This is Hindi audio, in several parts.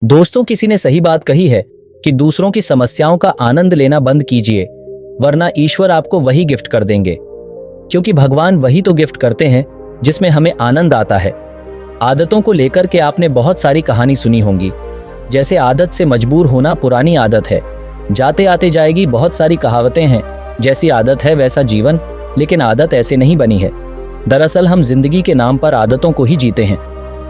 दोस्तों, किसी ने सही बात कही है कि दूसरों की समस्याओं का आनंद लेना बंद कीजिए, वरना ईश्वर आपको वही गिफ्ट कर देंगे। क्योंकि भगवान वही तो गिफ्ट करते हैं जिसमें हमें आनंद आता है। आदतों को लेकर के आपने बहुत सारी कहानी सुनी होंगी। जैसे आदत से मजबूर होना पुरानी आदत है, जाते आते जाएगी। बहुत सारी कहावतें हैं, जैसी आदत है वैसा जीवन, लेकिन आदत ऐसे नहीं बनी है। दरअसल हम जिंदगी के नाम पर आदतों को ही जीते हैं।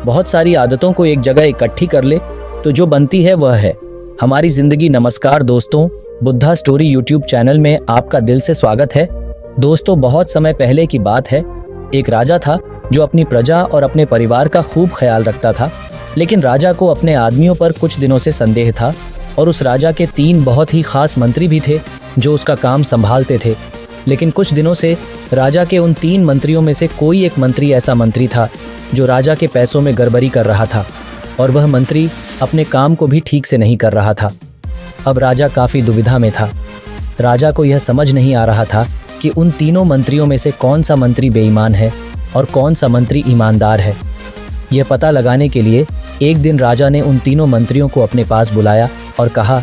बहुत सारी आदतों को एक जगह इकट्ठी कर ले तो जो बनती है वह है हमारी जिंदगी। नमस्कार दोस्तों, बुद्धा स्टोरी यूट्यूब चैनल में आपका दिल से स्वागत है। दोस्तों, बहुत समय पहले की बात है। एक राजा था जो अपनी प्रजा और अपने परिवार का खूब ख्याल रखता था, लेकिन राजा को अपने आदमियों पर कुछ दिनों से संदेह था। और उस राजा के 3 बहुत ही खास मंत्री भी थे जो उसका काम संभालते थे। लेकिन कुछ दिनों से राजा के उन 3 मंत्रियों में से कोई एक मंत्री ऐसा मंत्री था जो राजा के पैसों में गड़बड़ी कर रहा था, और वह मंत्री अपने काम को भी ठीक से नहीं कर रहा था। अब राजा काफी दुविधा में था। राजा को यह समझ नहीं आ रहा था कि उन तीनों मंत्रियों में से कौन सा मंत्री बेईमान है और कौन सा मंत्री ईमानदार है। यह पता लगाने के लिए एक दिन राजा ने उन तीनों मंत्रियों को अपने पास बुलाया और कहा,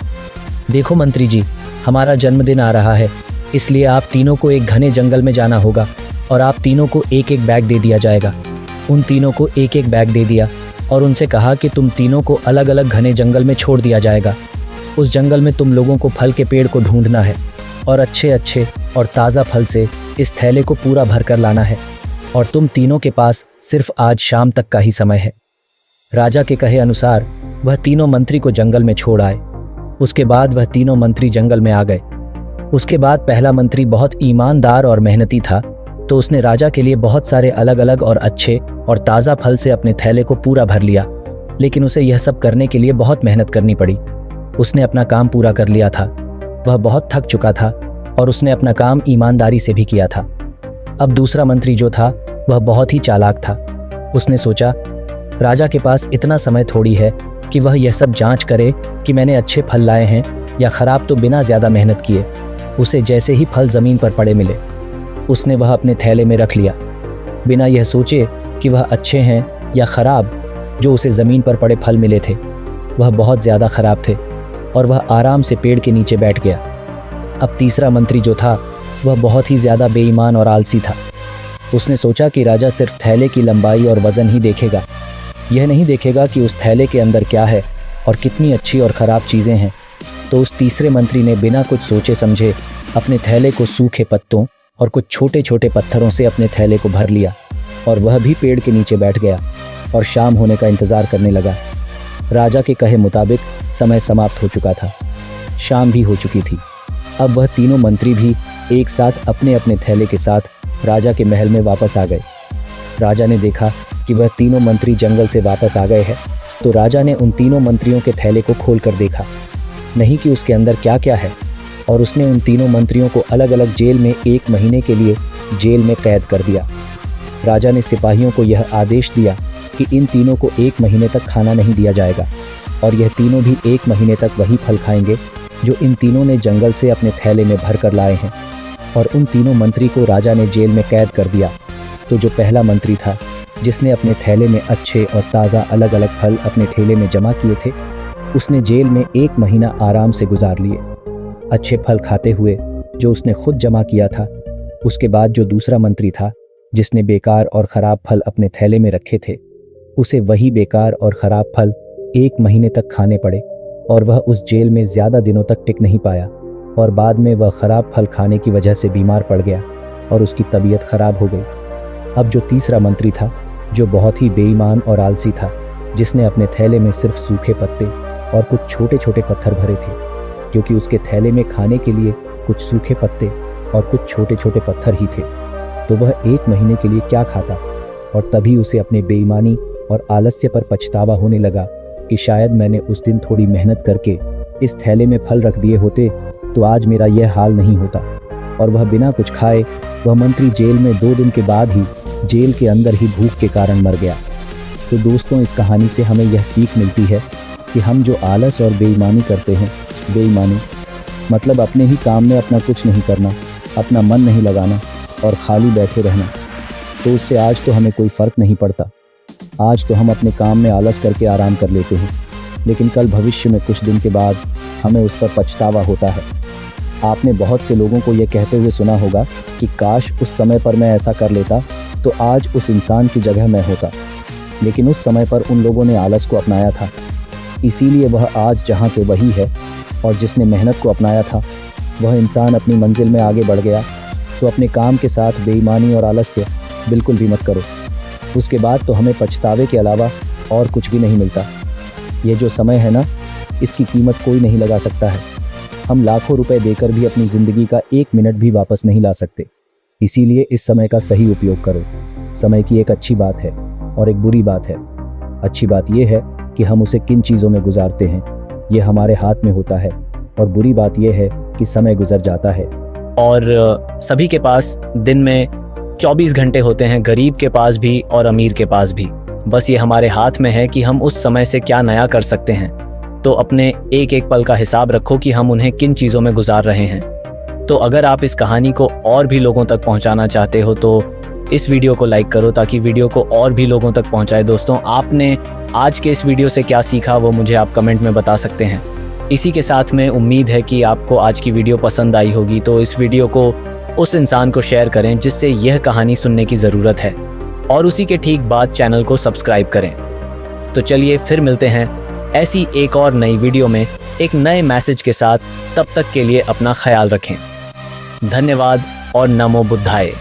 देखो मंत्री जी, हमारा जन्मदिन आ रहा है, इसलिए आप तीनों को एक घने जंगल में जाना होगा और आप तीनों को एक एक बैग दे दिया जाएगा। उन तीनों को एक एक बैग दे दिया और उनसे कहा कि तुम तीनों को अलग अलग घने जंगल में छोड़ दिया जाएगा। उस जंगल में तुम लोगों को फल के पेड़ को ढूंढना है और अच्छे अच्छे और ताज़ा फल से इस थैले को पूरा भर कर लाना है, और तुम तीनों के पास सिर्फ आज शाम तक का ही समय है। राजा के कहे अनुसार वह तीनों मंत्री को जंगल में छोड़ आए। उसके बाद वह तीनों मंत्री जंगल में आ गए। उसके बाद पहला मंत्री बहुत ईमानदार और मेहनती था, तो उसने राजा के लिए बहुत सारे अलग अलग और अच्छे और ताज़ा फल से अपने थैले को पूरा भर लिया। लेकिन उसे यह सब करने के लिए बहुत मेहनत करनी पड़ी। उसने अपना काम पूरा कर लिया था। वह बहुत थक चुका था और उसने अपना काम ईमानदारी से भी किया था। अब दूसरा मंत्री जो था वह बहुत ही चालाक था। उसने सोचा, राजा के पास इतना समय थोड़ी है कि वह यह सब जांच करे कि मैंने अच्छे फल लाए हैं या खराब। तो बिना ज़्यादा मेहनत किए उसे जैसे ही फल ज़मीन पर पड़े मिले, उसने वह अपने थैले में रख लिया, बिना यह सोचे कि वह अच्छे हैं या खराब। जो उसे ज़मीन पर पड़े फल मिले थे वह बहुत ज़्यादा खराब थे, और वह आराम से पेड़ के नीचे बैठ गया। अब तीसरा मंत्री जो था वह बहुत ही ज़्यादा बेईमान और आलसी था। उसने सोचा कि राजा सिर्फ थैले की लंबाई और वज़न ही देखेगा, यह नहीं देखेगा कि उस थैले के अंदर क्या है और कितनी अच्छी और ख़राब चीज़ें हैं। तो उस तीसरे मंत्री ने बिना कुछ सोचे समझे अपने थैले को सूखे पत्तों और कुछ छोटे छोटे पत्थरों से अपने थैले को भर लिया, और वह भी पेड़ के नीचे बैठ गया और शाम होने का इंतज़ार करने लगा। राजा के कहे मुताबिक समय समाप्त हो चुका था, शाम भी हो चुकी थी। अब वह तीनों मंत्री भी एक साथ अपने अपने थैले के साथ राजा के महल में वापस आ गए। राजा ने देखा कि वह तीनों मंत्री जंगल से वापस आ गए हैं, तो राजा ने उन तीनों मंत्रियों के थैले को खोल कर देखा, नहीं कि उसके अंदर क्या क्या है, और उसने उन तीनों मंत्रियों को अलग अलग जेल में 1 महीने के लिए जेल में कैद कर दिया। राजा ने सिपाहियों को यह आदेश दिया कि इन तीनों को 1 महीने तक खाना नहीं दिया जाएगा, और यह तीनों भी 1 महीने तक वही फल खाएंगे जो इन तीनों ने जंगल से अपने थैले में भर कर लाए हैं। और उन तीनों मंत्री को राजा ने जेल में कैद कर दिया। तो जो पहला मंत्री था जिसने अपने थैले में अच्छे और ताज़ा अलग अलग फल अपने थैले में जमा किए थे, उसने जेल में 1 महीना आराम से गुजार लिए, अच्छे फल खाते हुए जो उसने खुद जमा किया था। उसके बाद जो दूसरा मंत्री था जिसने बेकार और ख़राब फल अपने थैले में रखे थे, उसे वही बेकार और ख़राब फल 1 महीने तक खाने पड़े, और वह उस जेल में ज़्यादा दिनों तक टिक नहीं पाया, और बाद में वह ख़राब फल खाने की वजह से बीमार पड़ गया और उसकी तबीयत ख़राब हो गई। अब जो तीसरा मंत्री था, जो बहुत ही बेईमान और आलसी था, जिसने अपने थैले में सिर्फ सूखे पत्ते और कुछ छोटे छोटे पत्थर भरे थे, क्योंकि उसके थैले में खाने के लिए कुछ सूखे पत्ते और कुछ छोटे छोटे पत्थर ही थे, तो वह 1 महीने के लिए क्या खाता। और तभी उसे अपने बेईमानी और आलस्य पर पछतावा होने लगा कि शायद मैंने उस दिन थोड़ी मेहनत करके इस थैले में फल रख दिए होते तो आज मेरा यह हाल नहीं होता। और वह बिना कुछ खाए वह मंत्री जेल में 2 दिन के बाद ही जेल के अंदर ही भूख के कारण मर गया। तो दोस्तों, इस कहानी से हमें यह सीख मिलती है कि हम जो आलस और बेईमानी करते हैं, बेईमानी मतलब अपने ही काम में अपना कुछ नहीं करना, अपना मन नहीं लगाना और खाली बैठे रहना, तो उससे आज तो हमें कोई फ़र्क नहीं पड़ता। आज तो हम अपने काम में आलस करके आराम कर लेते हैं, लेकिन कल भविष्य में कुछ दिन के बाद हमें उस पर पछतावा होता है। आपने बहुत से लोगों को यह कहते हुए सुना होगा कि काश उस समय पर मैं ऐसा कर लेता तो आज उस इंसान की जगह मैं होता। लेकिन उस समय पर उन लोगों ने आलस को अपनाया था, इसीलिए वह आज जहाँ के वही है। और जिसने मेहनत को अपनाया था वह इंसान अपनी मंजिल में आगे बढ़ गया। तो अपने काम के साथ बेईमानी और आलस्य बिल्कुल भी मत करो, उसके बाद तो हमें पछतावे के अलावा और कुछ भी नहीं मिलता। ये जो समय है ना, इसकी कीमत कोई नहीं लगा सकता है। हम लाखों रुपए देकर भी अपनी ज़िंदगी का 1 मिनट भी वापस नहीं ला सकते। इसीलिए इस समय का सही उपयोग करो। समय की एक अच्छी बात है और एक बुरी बात है। अच्छी बात यह है कि हम उसे किन चीज़ों में गुजारते हैं, ये हमारे हाथ में होता है। और बुरी बात यह है कि समय गुजर जाता है। और सभी के पास दिन में 24 घंटे होते हैं, गरीब के पास भी और अमीर के पास भी। बस ये हमारे हाथ में है कि हम उस समय से क्या नया कर सकते हैं। तो अपने एक एक पल का हिसाब रखो कि हम उन्हें किन चीज़ों में गुजार रहे हैं। तो अगर आप इस कहानी को और भी लोगों तक पहुंचाना चाहते हो तो इस वीडियो को लाइक करो ताकि वीडियो को और भी लोगों तक पहुंचाए। दोस्तों, आपने आज के इस वीडियो से क्या सीखा वो मुझे आप कमेंट में बता सकते हैं। इसी के साथ में उम्मीद है कि आपको आज की वीडियो पसंद आई होगी। तो इस वीडियो को उस इंसान को शेयर करें जिससे यह कहानी सुनने की ज़रूरत है, और उसी के ठीक बाद चैनल को सब्सक्राइब करें। तो चलिए फिर मिलते हैं ऐसी एक और नई वीडियो में एक नए मैसेज के साथ। तब तक के लिए अपना ख्याल रखें। धन्यवाद और नमो बुद्धाय।